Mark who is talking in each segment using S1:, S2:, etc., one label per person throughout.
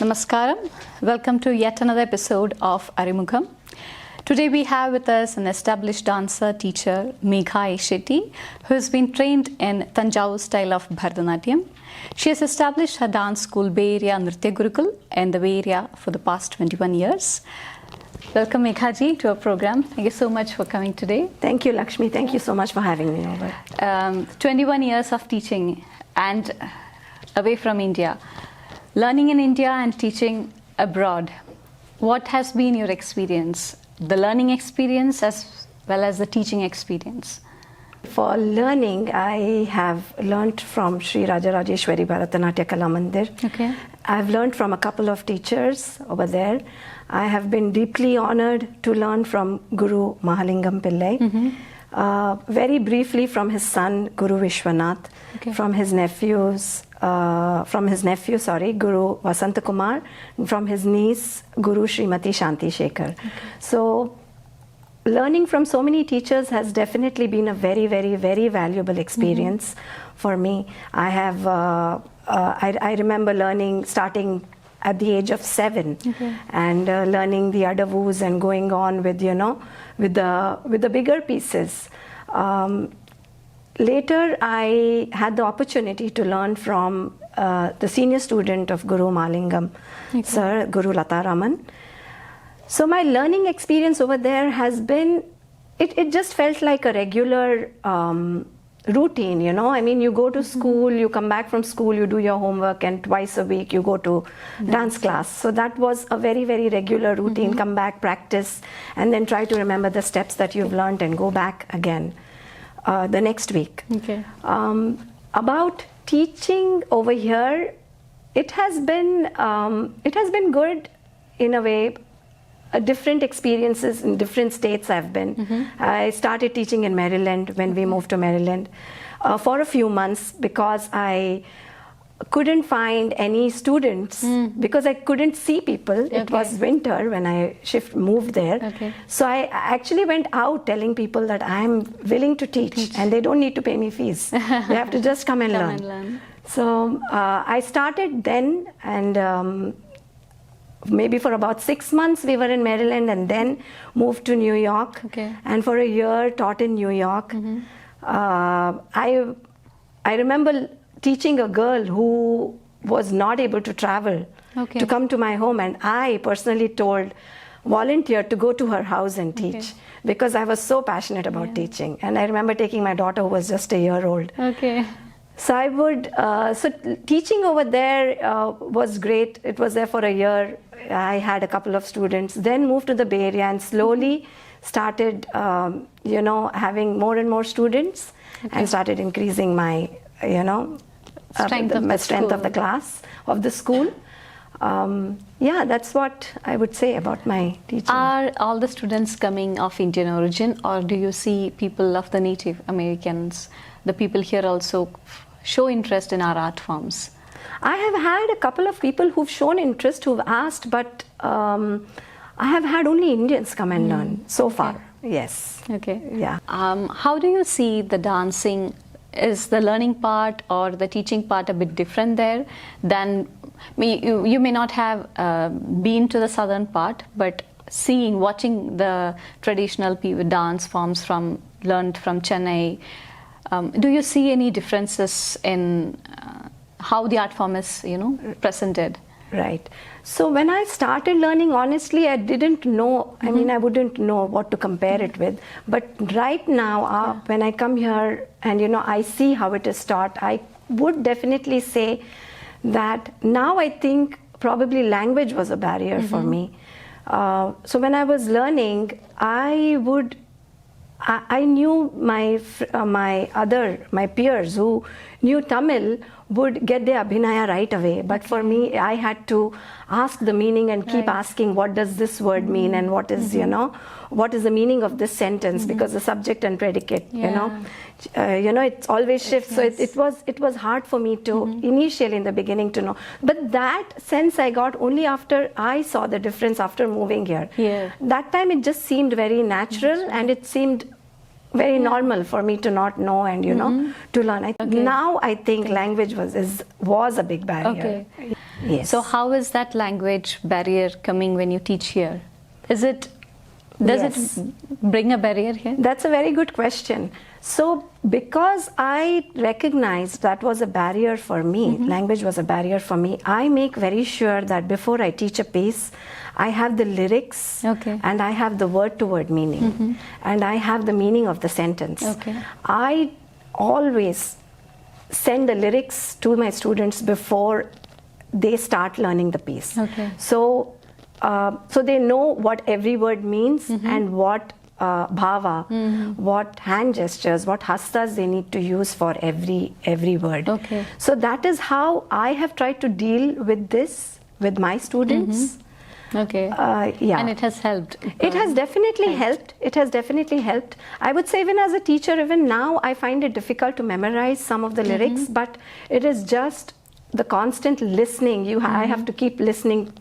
S1: Namaskaram. Welcome to yet another episode of Arimugam. Today we have with us an established dancer, teacher, MEGHA Shetty, who has been trained in Tanjavur style of Bharatanatyam. She has established her dance school Bay Area Nritya Gurukul in the Bay Area for the past 21 years. Welcome Megha ji to our program. Thank you so much for coming today.
S2: Thank you, Lakshmi. Thank you so much for having me over.
S1: 21 years of teaching and away from India. Learning in India and teaching abroad. What has been your experience? The learning experience as well as the teaching experience.
S2: For learning, I have learned from Sri Rajarajeshwari Bharatanatyam Kala Mandir.
S1: Okay.
S2: I've learned from a couple of teachers over there. I have been deeply honored to learn from Guru Mahalingam Pillai. Very briefly from his son Guru Vishwanath, from his nephew, Guru Vasanta Kumar, and from his niece Guru Srimati Shanti Shekhar. So learning from so many teachers has definitely been a very, very, very valuable experience for me. I have, I remember starting at the age of 7 and learning the adavus and going on with, with the bigger pieces. Later, I had the opportunity to learn from the senior student of Guru Mahalingam, Sir, Guru Lata Raman. So my learning experience over there has been, it just felt like a regular routine, I mean, you go to school, you come back from school, you do your homework, and twice a week you go to dance class. So that was a very, very regular routine. Come back, practice, and then try to remember the steps that you've learned and go back again the next week. About teaching over here, it has been good in a way. Different experiences in different states I've been. I started teaching in Maryland when we moved to Maryland for a few months because I couldn't find any students because I couldn't see people. It was winter when I moved there. So I actually went out telling people that I'm willing to teach and they don't need to pay me fees. They have to just come and learn. So I started then, and maybe for about 6 months we were in Maryland and then moved to New York. And for a year taught in New York. I remember teaching a girl who was not able to travel to come to my home, and I personally volunteered to go to her house and teach because I was so passionate about teaching. And I remember taking my daughter who was just a year old. So I would, teaching over there was great. It was there for a year. I had a couple of students, then moved to the Bay Area and slowly started, having more and more students and started increasing my, strength of the class, of the school. Yeah, that's what I would say about my teaching.
S1: Are all the students coming of Indian origin, or do you see people of the Native Americans, the people here also show interest in our art forms?
S2: I have had a couple of people who've shown interest, who've asked, but I have had only Indians come and learn so far. Yes. Yeah.
S1: How do you see the dancing? Is the learning part or the teaching part a bit different there than you may not have been to the southern part, but watching the traditional dance forms learned from Chennai, do you see any differences in how the art form is, presented?
S2: Right. So when I started learning, honestly, I didn't know. I mean, I wouldn't know what to compare it with. But right now, when I come here and, I see how it is taught, I would definitely say that now I think probably language was a barrier for me. So when I was learning, I knew my peers who knew Tamil would get their abhinaya right away. But for me, I had to ask the meaning and keep asking, what does this word mean, and what is, what is the meaning of this sentence? Because the subject and predicate, it always shifts. So it was hard for me to initially in the beginning to know. But that sense I got only after I saw the difference after moving here. That time it just seemed very natural and it seemed very normal for me to not know and to learn. Now I think language was a big barrier. Yes.
S1: So how is that language barrier coming when you teach here? Does it bring a barrier here?
S2: That's a very good question. So because I recognized that was a barrier for me, language was a barrier for me, I make very sure that before I teach a piece, I have the lyrics and I have the word-to-word meaning and I have the meaning of the sentence. I always send the lyrics to my students before they start learning the piece. So they know what every word means and what bhava, what hand gestures, what hastas they need to use for every word. So that is how I have tried to deal with this with my students.
S1: And it has helped.
S2: It has definitely helped. It has definitely helped. I would say even as a teacher, even now I find it difficult to memorize some of the lyrics, but it is just the constant listening. I have to keep listening,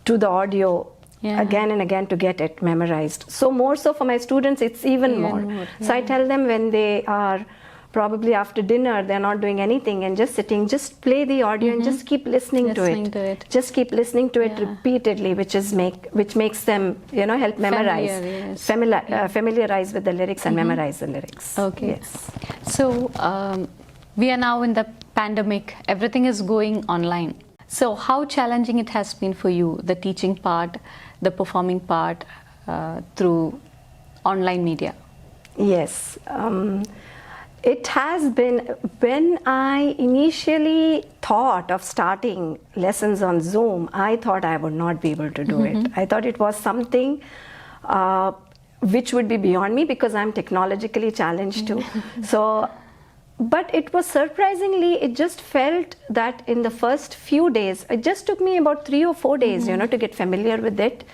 S2: to the audio again and again to get it memorized. So more so for my students, it's even more. So I tell them when they are probably after dinner, they're not doing anything and just sitting, just play the audio and just keep listening to it. Just keep listening to it repeatedly, which makes them, help memorize, familiarize with the lyrics and memorize the lyrics.
S1: So we are now in the pandemic. Everything is going online. So how challenging it has been for you, the teaching part, the performing part through online media?
S2: Yes. It has been, when I initially thought of starting lessons on Zoom, I thought I would not be able to do it. I thought it was something which would be beyond me because I'm technologically challenged too. But it was surprisingly, it just felt that in the first few days, it just took me about 3 or 4 days, to get familiar with it.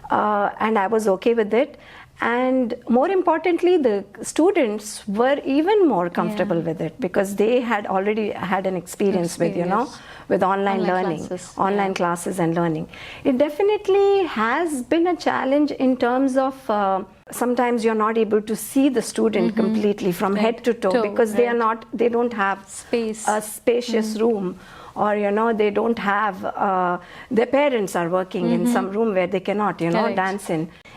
S2: And I was okay with it. And more importantly, the students were even more comfortable with it because they had already had an experience. with online learning, online classes and learning. It definitely has been a challenge in terms of sometimes you're not able to see the student completely from head to toe because they don't have a spacious room, or they don't have their parents are working in some room where they cannot dance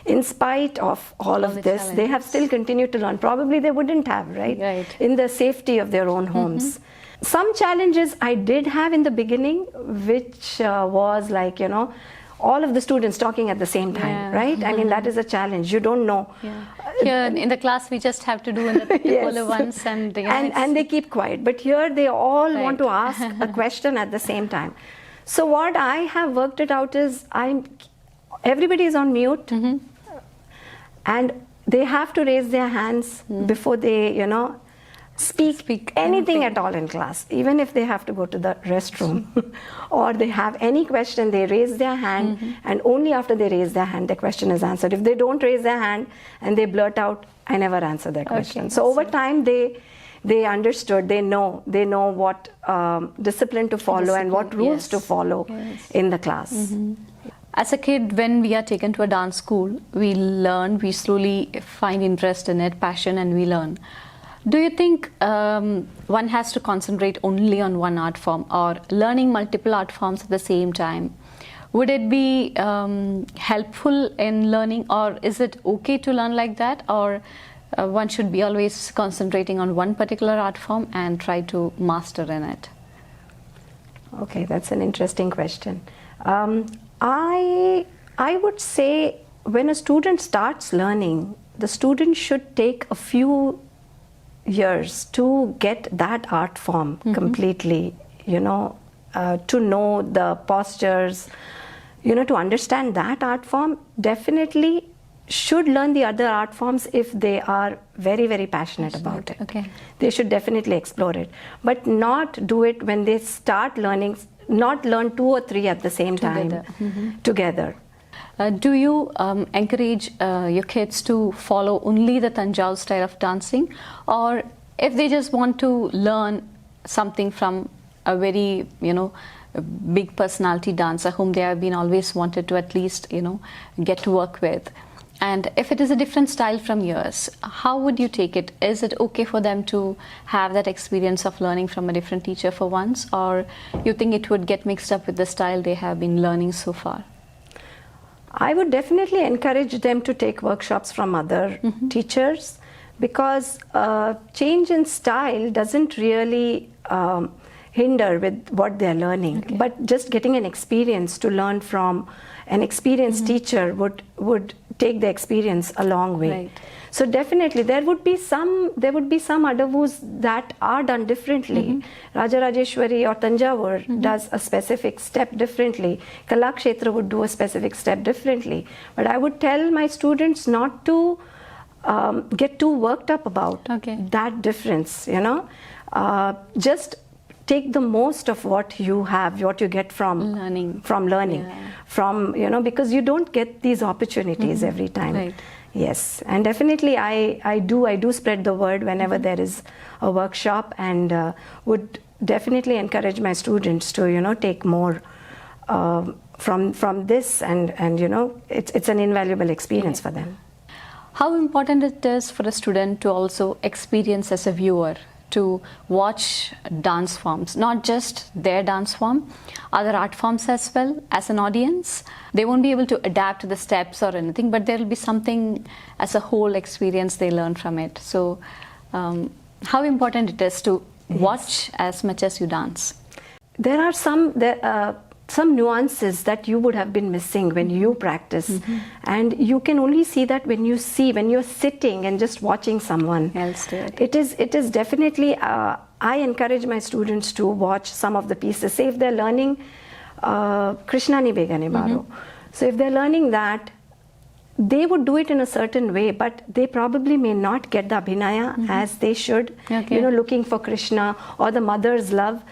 S2: in spite of all of this, they have still continued to learn. Probably they wouldn't have, in the safety of their own homes. Some challenges I did have in the beginning, which was like, all of the students talking at the same time, right? I mean, that is a challenge. You don't know.
S1: Here in the class, we just have to do in the particular ones, and
S2: they keep quiet. But here, they all want to ask a question at the same time. So what I have worked it out is, everybody is on mute, and they have to raise their hands before they, speak anything at all in class, even if they have to go to the restroom or they have any question, they raise their hand, and only after they raise their hand, the question is answered. If they don't raise their hand and they blurt out, I never answer that question. So over time, they understood, they know what discipline to follow and what rules to follow in the class.
S1: As a kid, when we are taken to a dance school, we learn, we slowly find interest in it, passion, and we learn. Do you think one has to concentrate only on one art form, or learning multiple art forms at the same time? Would it be helpful in learning, or is it okay to learn like that, or one should be always concentrating on one particular art form and try to master in it?
S2: Okay, that's an interesting question. I would say when a student starts learning, the student should take a few years to get that art form completely, to know the postures, to understand that art form. Definitely should learn the other art forms if they are very, very passionate about it. They should definitely explore it, but not do it when they start learning, not learn 2 or 3 at the same time together.
S1: Do you encourage your kids to follow only the Tanjore style of dancing, or if they just want to learn something from a very, big personality dancer whom they have been always wanted to at least, get to work with, And if it is a different style from yours, how would you take it? Is it okay for them to have that experience of learning from a different teacher for once, or you think it would get mixed up with the style they have been learning so far?
S2: I would definitely encourage them to take workshops from other teachers, because change in style doesn't really hinder with what they're learning. But just getting an experience to learn from an experienced teacher would take the experience a long way.
S1: Right.
S2: So definitely there would be some adavus that are done differently. Rajarajeshwari or Tanjavur does a specific step differently. Kalakshetra would do a specific step differently. But I would tell my students not to get too worked up about that difference, you know. Just take the most of what you have, what you get from learning, from, you know, because you don't get these opportunities every time.
S1: Right.
S2: Yes, and definitely I do spread the word whenever there is a workshop, and would definitely encourage my students to, you know, take more from this, and you know, it's an invaluable experience for them.
S1: How important it is for a student to also experience as a viewer, to watch dance forms, not just their dance form, other art forms as well. As an audience, they won't be able to adapt to the steps or anything, but there will be something as a whole experience they learn from it. So how important it is to watch as much as you dance? There are
S2: some nuances that you would have been missing when you practice, and you can only see that when you're sitting and just watching someone
S1: else do it.
S2: It is definitely, I encourage my students to watch some of the pieces. Say if they're learning Krishna Ni Begane Baro, so if they're learning that, they would do it in a certain way, but they probably may not get the abhinaya as they should, you know, looking for Krishna or the mother's love.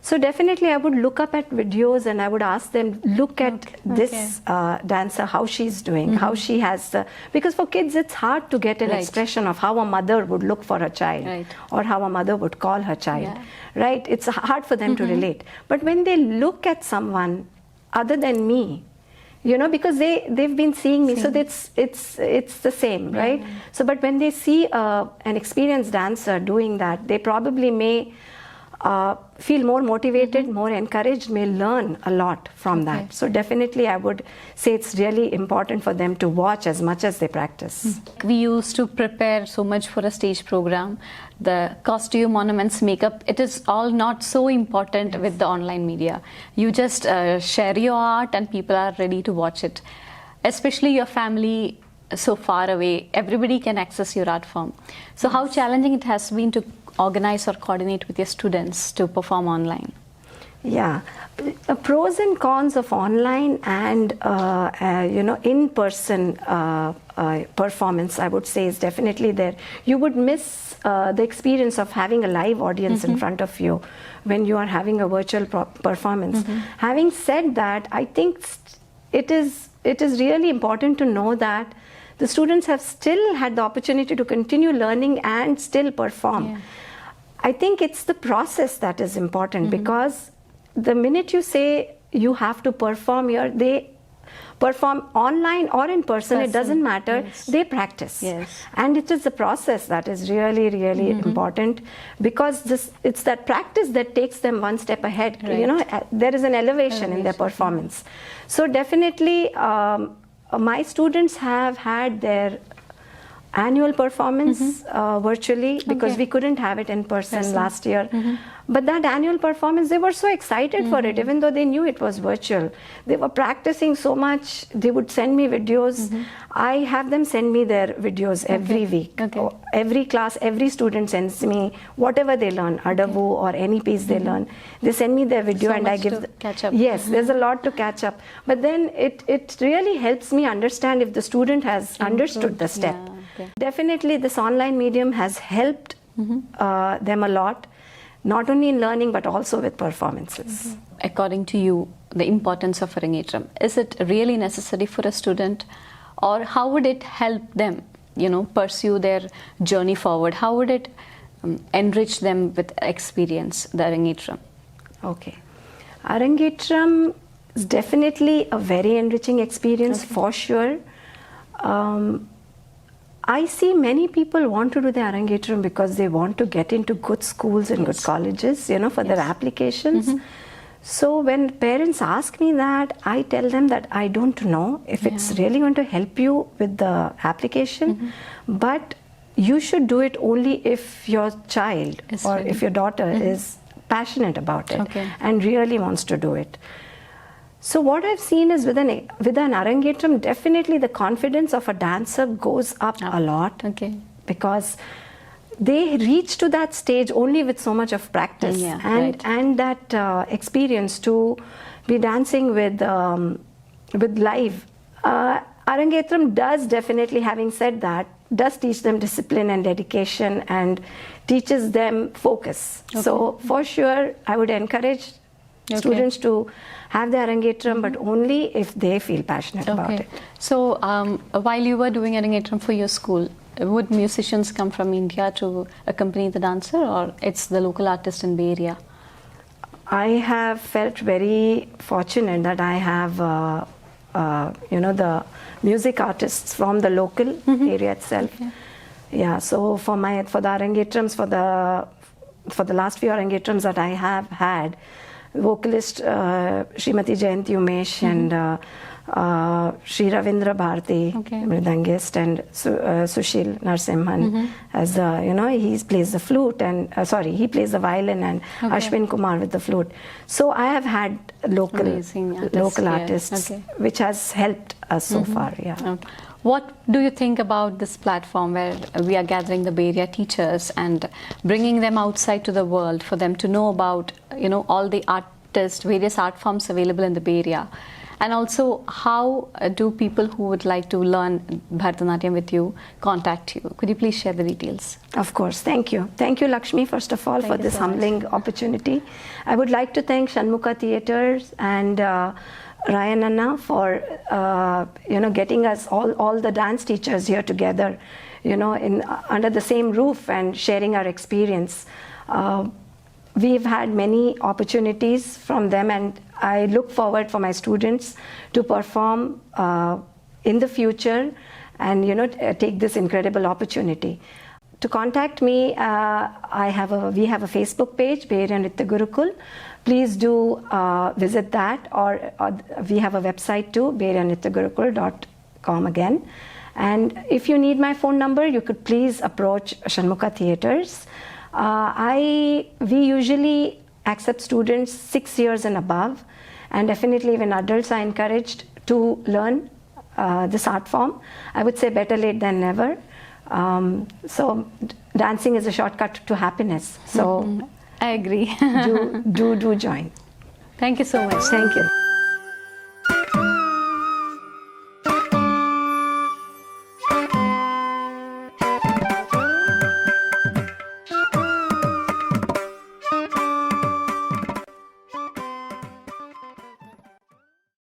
S2: So definitely I would look up at videos and I would ask them, look at this dancer, how she's doing, how she has the, because for kids it's hard to get an expression of how a mother would look for her child or how a mother would call her child, right? It's hard for them to relate. But when they look at someone other than me, you know, because they've been seeing me, so it's the same, right? So but when they see an experienced dancer doing that, they probably may feel more motivated, more encouraged, may learn a lot from that. So definitely I would say it's really important for them to watch as much as they practice.
S1: We used to prepare so much for a stage program. The costume, ornaments, makeup, it is all not so important with the online media. You just share your art and people are ready to watch it. Especially your family so far away, everybody can access your art form. So how challenging it has been to organize or coordinate with your students to perform online?
S2: Yeah, pros and cons of online and you know, in-person performance, I would say, is definitely there. You would miss the experience of having a live audience in front of you when you are having a virtual performance. Having said that, I think it is really important to know that the students have still had the opportunity to continue learning and still perform. I think it's the process that is important, because the minute you say you have to perform here, they perform online or in person, it doesn't matter, they practice. And it is the process that is really, really important, because it's that practice that takes them one step ahead. You know, there is an elevation in their performance. So definitely my students have had their annual performance virtually, because we couldn't have it in person last year. But that annual performance, they were so excited for it, even though they knew it was virtual. They were practicing so much. They would send me videos. I have them send me their videos every week. Every class, every student sends me whatever they learn, Adavu or any piece they learn. They send me their video, and I give
S1: catch up.
S2: Yes, there's a lot to catch up. But then it really helps me understand if the student has understood the step. Definitely this online medium has helped them a lot, not only in learning but also with performances.
S1: According to you, the importance of Arangetram, is it really necessary for a student, or how would it help them, you know, pursue their journey forward? How would it enrich them with experience, the Arangetram?
S2: Okay. Arangetram is definitely a very enriching experience for sure. I see many people want to do the Arangetram because they want to get into good schools and good colleges, you know, for their applications. So when parents ask me that, I tell them that I don't know if it's really going to help you with the application, but you should do it only if your child or if your daughter is passionate about it and really wants to do it. So what I've seen is with an Arangetram, definitely the confidence of a dancer goes up a lot because they reach to that stage only with so much of practice and that experience to be dancing with live. Arangetram does definitely, having said that, does teach them discipline and dedication and teaches them focus. So for sure, I would encourage students to have the Arangetram, but only if they feel passionate about it.
S1: So while you were doing Arangetram for your school, would musicians come from India to accompany the dancer, or it's the local artist in Bay Area?
S2: I have felt very fortunate that I have you know, the music artists from the local area itself. Yeah, so for the Arangetrams, for the last few Arangetrams that I have had, vocalist Srimati Jayanti Umesh and Sri Ravindra Bharati, Mridangist, and Sushil Narsimhan as you know, he plays the flute and he plays the violin, and Ashwin Kumar with the flute. So I have had local artists, which has helped us so far.
S1: What do you think about this platform where we are gathering the Bay Area teachers and bringing them outside to the world for them to know about, you know, all the artists, various art forms available in the Bay Area? And also, how do people who would like to learn Bharatanatyam with you contact you? Could you please share the details?
S2: Of course. Thank you. Thank you, Lakshmi, first of all, for this humbling opportunity. I would like to thank Shanmukha Theaters and Ryan Anna for you know, getting us all the dance teachers here together, you know, under the same roof and sharing our experience. We've had many opportunities from them, and I look forward for my students to perform in the future and, you know, take this incredible opportunity. To contact me, we have a Facebook page, Bay Area Nritya Gurukul. Please do visit that, or we have a website too, bayareanrityagurukul.com again. And if you need my phone number, you could please approach Shanmukha Theaters. We usually accept students 6 years and above, and definitely even adults are encouraged to learn this art form. I would say better late than never. So dancing is a shortcut to happiness. So
S1: I agree.
S2: do join.
S1: Thank you so much.
S2: Thank you.